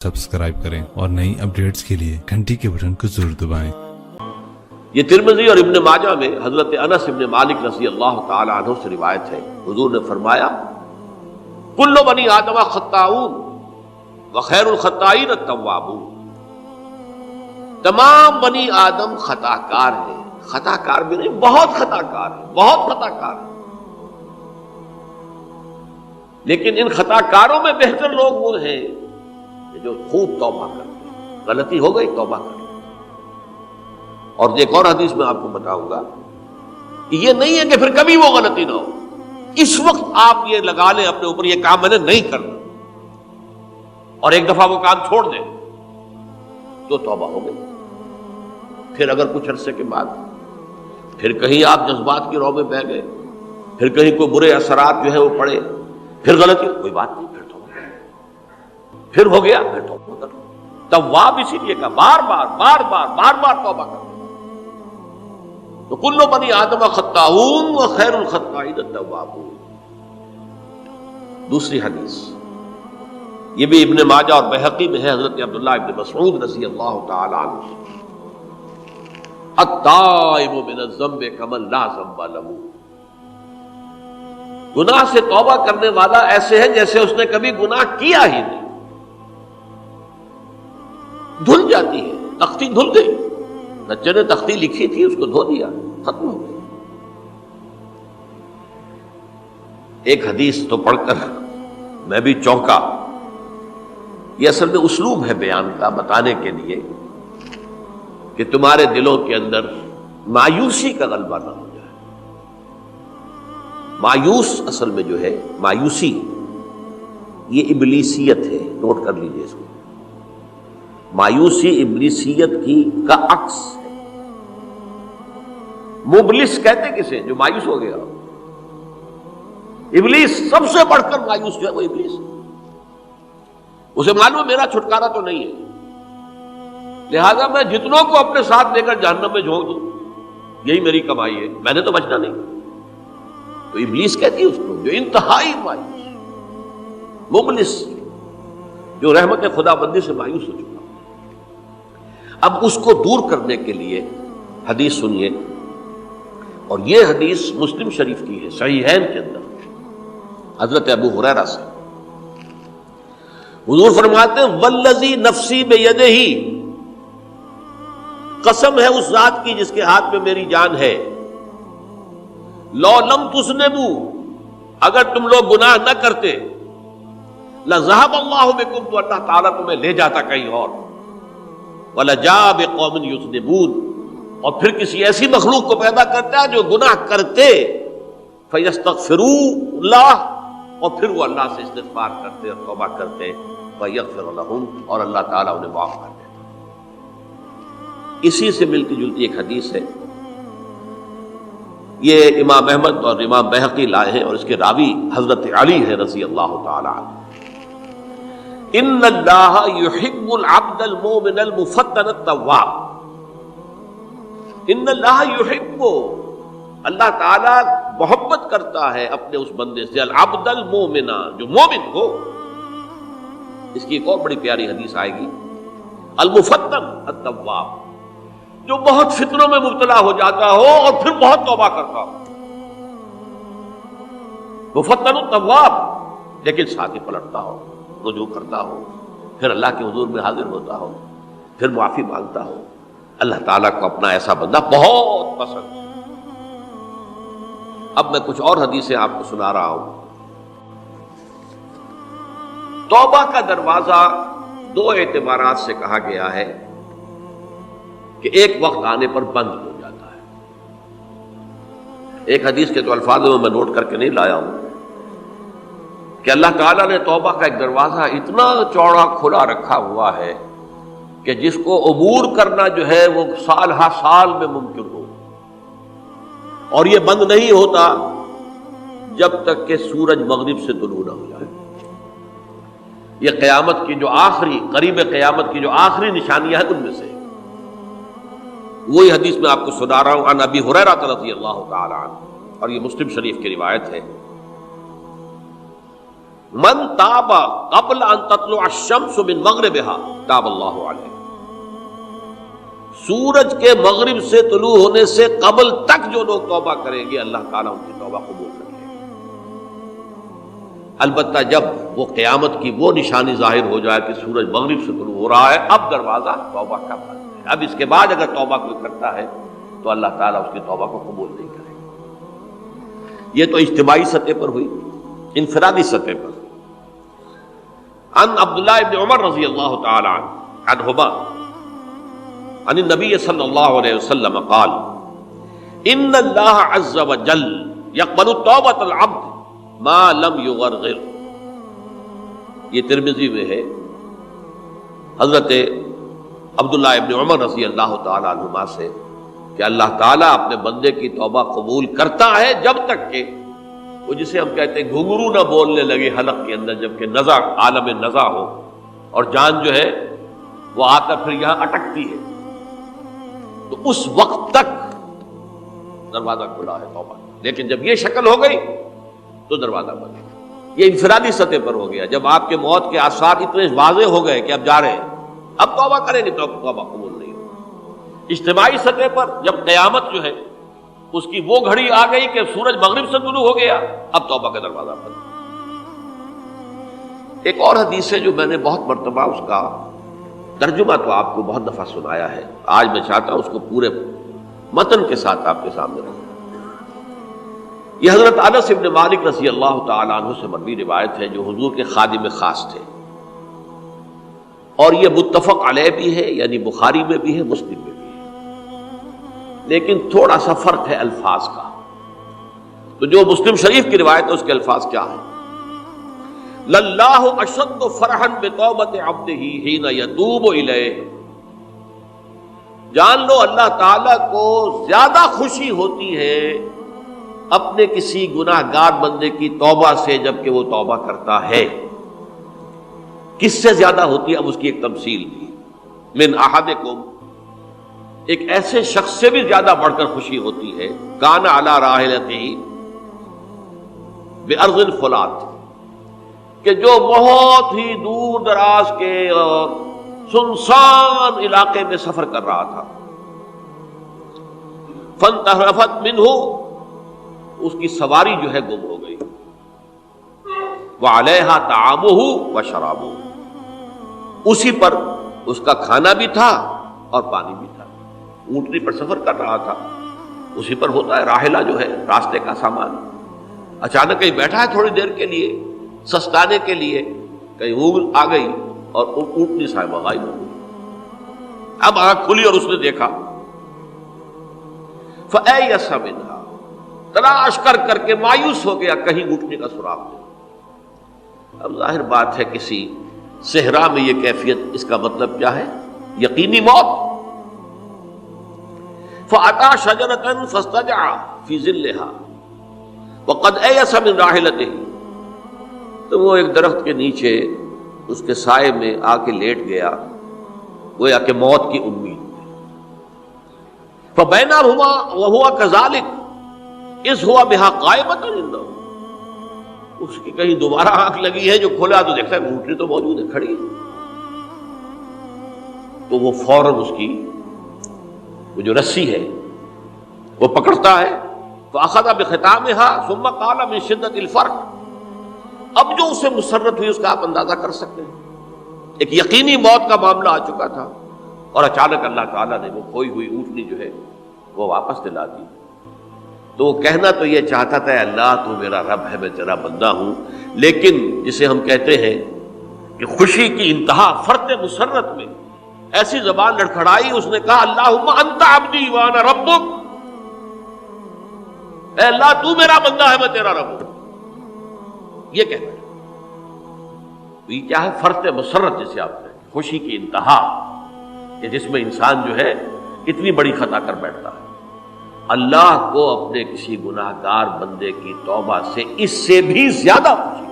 Subscribe करें और नई अपडेट्स के लिए घंटी के बटन को जरूर दबाएं। ये तिरमिज़ी और इब्न माजा में हजरत अनस इब्न मालिक रज़ी अल्लाह तआला अन्हु से रिवायत है। हुजूर ने फरमाया, कुल्लु बनी आदम खत्ताऊन व खैरुल खत्ताईन अत-तव्वाबून। तमाम बनी आदम खताकार है। खताकार भी नहीं, बहुत खताकार है, बहुत खताकार है। लेकिन इन खताकारों में बेहतर लोग वो हैं जो खूब तौबा करते हैं। गलती हो गई, तौबा कर। और एक और हदीस में आपको बताऊंगा कि ये नहीं है कि फिर कभी वो गलती ना हो। इस वक्त आप ये लगा लें अपने ऊपर, ये काम मैंने नहीं करना, और एक दफा वो काम छोड़ दें तो तौबा हो गई। फिर अगर कुछ अरसे के बाद फिर कहीं आप जज्बात की रौ में बह गए, फिर कहीं कोई बुरे असरात जो है वो पड़े, फिर गलती, कोई बात नहीं, फिर तौबा, फिर हो गया, फिर तौबा करो। तव्वाब इसीलिए का बार बार तौबा करो। तो कुल्लु बनी आदम खत्ताऊन व खैरुल खत्ताईन अत-तव्वाबून। दूसरी हदीस, ये भी इब्न माजा और बैहकी में है, हजरत अब्दुल्लाह इब्न मसऊद रज़ी अल्लाह तआला अन्हु, अत्ताइबु मिनज़्ज़म्बि कमन ला ज़म्बा लहू। गुनाह से तौबा करने वाला ऐसे है जैसे उसने कभी गुनाह किया ही नहीं। धुल जाती है, तख्ती धुल गई, बच्चे ने तख्ती लिखी थी, उसको धो दिया, खत्म हो गई। एक हदीस तो पढ़कर मैं भी चौंका। ये असल में उस्लूब है बयान का, बताने के लिए कि तुम्हारे दिलों के अंदर मायूसी का गलबा ना हो जाए। मायूस असल में जो है, मायूसी ये इब्लीसियत है, नोट कर लीजिए इसको। मायूसी इब्लीसियत की का अक्स है। मुबलिस कहते किसे, जो मायूस हो गया। इब्लीस सबसे बढ़कर मायूस जो है वो इब्लीस है। उसे मालूम मेरा छुटकारा तो नहीं है, लिहाजा मैं जितनों को अपने साथ लेकर जहन्नम में झोंक दूं, यही मेरी कमाई है, मैंने तो बचना नहीं। तो इब्लीस कहती है उसको जो इंतहाई मायूस, मुबलिस, जो रहमत खुदाबंदी से मायूस हो चुका। अब उसको दूर करने के लिए हदीस सुनिए, और यह हदीस मुस्लिम शरीफ की है, सहीहैन के अंदर, हजरत अबू हुरैरा से। हुजूर फरमाते हैं, वल्लज़ी नफ्सी बियदिही, कसम है उस जात की जिसके हाथ में मेरी जान है, लौ लम तुस्नबू, अगर तुम लोग गुनाह न करते, लज़हब अल्लाहु बिकुम, तो अल्लाह ताला तुम्हें ले जाता कहीं और, वलजा बिकौमिन युज़्निबून, और फिर किसी ऐसी मखलूक को पैदा करता है जो गुनाह करते, फयस्तगफिरूल्लाह, और फिर वो अल्लाह से इस्तिग़फ़ार करते और तौबा करते, वयग़फ़िर लहुम, और अल्लाह ताला उन्हें माफ कर देता। इसी से मिलती जुलती एक हदीस है, ये इमाम अहमद और इमाम बैहकी लाए हैं, और इसके रावी हजरत अली है रज़ी अल्लाह ताला अन्हु। इन्नल्लाह युहिब्बुल अब्दल मुमिनल मुफत्तनत तव्वाब। इन्नल्लाह युहिब्बु, अल्लाह ताला मोहब्बत करता है अपने उस बंदे से, अल अब्दल मोमिना, जो मोमिन हो। इसकी एक और बड़ी प्यारी हदीस आएगी, अल मुफत्तन अत तव्वाब, जो बहुत फितनों में मुब्तला हो जाता हो और फिर बहुत तौबा करता हो। मुफत्तन तव्वाब, लेकिन साथ ही पलटता हो, रुजू करता हो, फिर अल्लाह के हुजूर में हाजिर होता हो, फिर माफी मांगता हो। अल्लाह ताला को अपना ऐसा बंदा बहुत पसंद है। अब मैं कुछ और हदीसें आपको सुना रहा हूं। तौबा का दरवाजा दो एतबारात से कहा गया है कि एक वक्त आने पर बंद हो जाता है। एक हदीस के तो अल्फाजों में मैं नोट करके नहीं लाया हूं कि अल्लाह ताला ने तौबा का एक दरवाजा इतना चौड़ा खुला रखा हुआ है कि जिसको अबूर करना जो है वो साल हर साल में मुमकिन हो, और ये बंद नहीं होता जब तक कि सूरज मगरिब से तुलू न हो जाए। ये क़यामत की जो आखिरी, करीब क़यामत की जो आखिरी निशानियां हैं उनमें से वही हदीस में आपको सुना रहा हूं। अन अबी हुरैरा रज़ियल्लाहु तआला अन्हु, और ये मुस्लिम शरीफ की रिवायत है। من تاب قبل ان تطلع الشمس من مغربها تاب اللہ علیہ، سورج کے مغرب سے طلوع ہونے سے قبل تک جو لوگ توبہ کریں گے اللہ تعالیٰ ان کی توبہ قبول کریں گے۔ البتہ جب وہ قیامت کی وہ نشانی ظاہر ہو جائے کہ سورج مغرب سے طلوع ہو رہا ہے، اب دروازہ توبہ کا بند ہے۔ اب اس کے بعد اگر توبہ کوئی کرتا ہے تو اللہ تعالیٰ اس کی توبہ کو قبول نہیں کرے گا۔ یہ تو اجتماعی سطح پر ہوئی، انفرادی سطح پر۔ عن عبداللہ ابن عمر رضی اللہ تعالی عنہما عن النبی صلی اللہ علیہ وسلم قال ان اللہ عز وجل یقبل توبۃ العبد ما لم یغرغر۔ یہ ترمذی میں ہے، حضرت عبداللہ ابن عمر رضی اللہ تعالی عنہما سے کہ اللہ تعالیٰ اپنے بندے کی توبہ قبول کرتا ہے جب تک کہ وہ جسے ہم کہتے ہیں گھنگرو نہ بولنے لگے حلق کے اندر، جبکہ نزع عالم نزع ہو اور جان جو ہے وہ آ کر پھر یہاں اٹکتی ہے، تو اس وقت تک دروازہ کھلا ہے توبہ۔ لیکن جب یہ شکل ہو گئی تو دروازہ بند ہے۔ یہ انفرادی سطح پر ہو گیا، جب آپ کے موت کے آثار اتنے واضح ہو گئے کہ اب جا رہے ہیں، اب توبہ کریں گے تو توبہ قبول نہیں ہوگی۔ اجتماعی سطح پر جب قیامت جو ہے اس کی وہ گھڑی آ گئی کہ سورج مغرب سے طلوع ہو گیا، اب توبہ کا دروازہ بند۔ ایک اور حدیث ہے جو میں نے بہت مرتبہ اس کا ترجمہ تو آپ کو بہت دفعہ سنایا ہے، آج میں چاہتا ہوں اس کو پورے متن کے ساتھ آپ کے سامنے رکھوں۔ یہ حضرت انس ابن مالک رضی اللہ تعالی عنہ سے مروی روایت ہے، جو حضور کے خادم خاص تھے، اور یہ متفق علیہ بھی ہے، یعنی بخاری میں بھی ہے، مسلم میں بھی ہے، لیکن تھوڑا سا فرق ہے الفاظ کا۔ تو جو مسلم شریف کی روایت ہے اس کے الفاظ کیا ہیں؟ للہ اشد فرحا بتوبۃ عبدہ حین یتوب الیہ۔ جان لو اللہ تعالیٰ کو زیادہ خوشی ہوتی ہے اپنے کسی گناہ گار بندے کی توبہ سے جبکہ وہ توبہ کرتا ہے۔ کس سے زیادہ ہوتی ہے؟ اب اس کی ایک تمثیل دی، من احدکم، ایک ایسے شخص سے بھی زیادہ بڑھ کر خوشی ہوتی ہے، کان علی راحلتہ بارض الفلات، کہ جو بہت ہی دور دراز کے اور سنسان علاقے میں سفر کر رہا تھا، فانتحرفت منہ، اس کی سواری جو ہے گم ہو گئی، وعلیہا طعامہ وشرابہ، اسی پر اس کا کھانا بھی تھا اور پانی بھی تھا۔ اونٹنی پر سفر کر رہا تھا، اسی پر ہوتا ہے راحلہ جو ہے راستے کا سامان، اچانک کہیں بیٹھا ہے تھوڑی دیر کے لیے سستانے کے لیے، کہیں اونگ آ گئی اور اونٹنی صاحبہ غائب ہو گئی۔ اب آنکھ کھلی اور اس نے دیکھا، فَأَيَّسَ مِنْهَا، تلاش کر کر کے مایوس ہو گیا، کہیں اونٹنی کا سراغ نہیں۔ اب ظاہر بات ہے کسی صحرا میں یہ کیفیت، اس کا مطلب کیا ہے؟ یقینی موت۔ فَأَتَى شَجَرَةً فَاسْتَجَعَ فِي ظِلِّهَا وَقَدْ أَيَسَ مِنْ رَاحِلَتِهِ، تو وہ ایک درخت کے نیچے اس کے سائے میں آ کے لیٹ گیا، گویا کہ موت کی امید۔ فَبَيْنَهُمَا وَهُوَ كَذَلِكَ إِذْ هُوَ بِهَا قَائِمَةٌ عِندَهُ، اس کی کہیں دوبارہ آنکھ لگی ہے، جو کھولا تو دیکھتا ہے اونٹنی تو موجود ہے، کھڑی ہے، تو وہ فوراً اس کی وہ جو رسی ہے وہ پکڑتا ہے، فَأَخَذَ بِخِتَامِهَا ثُمَّ قَالَ مِن شِدَّةِ الْفَرْقِ، اب جو اسے مسرت ہوئی اس کا آپ اندازہ کر سکتے ہیں، ایک یقینی موت کا معاملہ آ چکا تھا، اور اچانک اللہ تعالیٰ نے وہ کھوئی ہوئی اونٹنی جو ہے وہ واپس دلا دی۔ تو وہ کہنا تو یہ چاہتا تھا، اللہ تو میرا رب ہے، میں تیرا بندہ ہوں، لیکن جسے ہم کہتے ہیں کہ خوشی کی انتہا فرط مسرت میں ایسی زبان لڑکھڑائی، اس نے کہا اللہم انت عبدی وانا ربک، اے اللہ تو میرا بندہ ہے، میں تیرا رب ہوں، یہ کہنا ہے۔ تو یہ کیا ہے؟ فرط مسرت جسے آپ کہیں، خوشی کی انتہا، کہ جس میں انسان جو ہے اتنی بڑی خطا کر بیٹھتا ہے۔ اللہ کو اپنے کسی گناہ گار بندے کی توبہ سے اس سے بھی زیادہ خوشی